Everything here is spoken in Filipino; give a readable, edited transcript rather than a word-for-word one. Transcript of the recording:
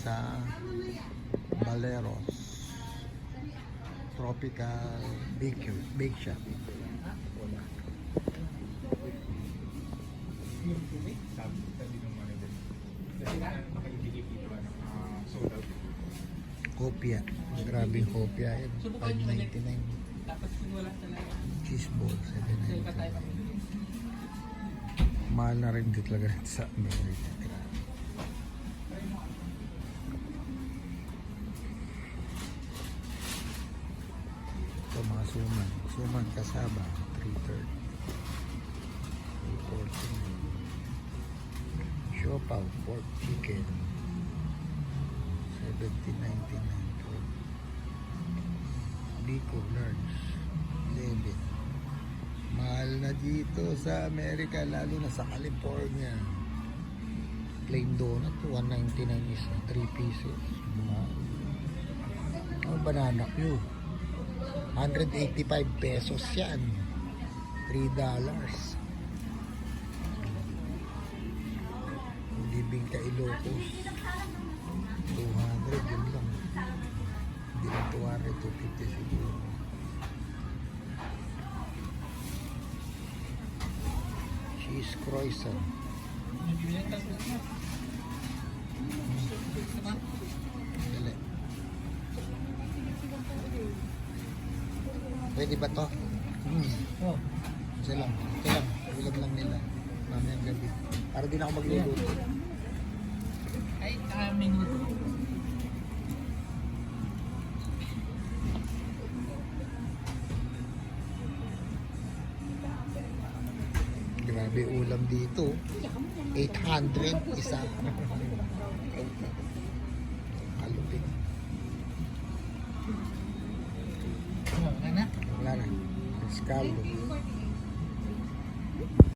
sa Baleros Tropical Bake Shop. Kopya. Grabe yung kopya. 5.99. Cheese ball, 7.99. Mahal na rin dito talaga sa Amerika. Ito mga suman. Suman kasaba. 3.30. 3.49. Siopaw, pork chicken. 17.99. Biko large. 11. Mahal na dito sa Amerika, lalo na sa California. Plain donut, 199 is 3 pieces. Banana Q, 185 pesos yan. $3. Living ka Ilocos, 200, yun lang. Hindi lang 200, 250 siguro. Cheese croissant. Dali. Pwede ba to? Oh. Isa lang. Ito lang. Ulam lang nila. Mamayang gabi. Para din ako magluluto. Ay, kaming luto. Grabe ulam dito. 800 isa. Kalupit. Wala na? Wala na. Escaldo.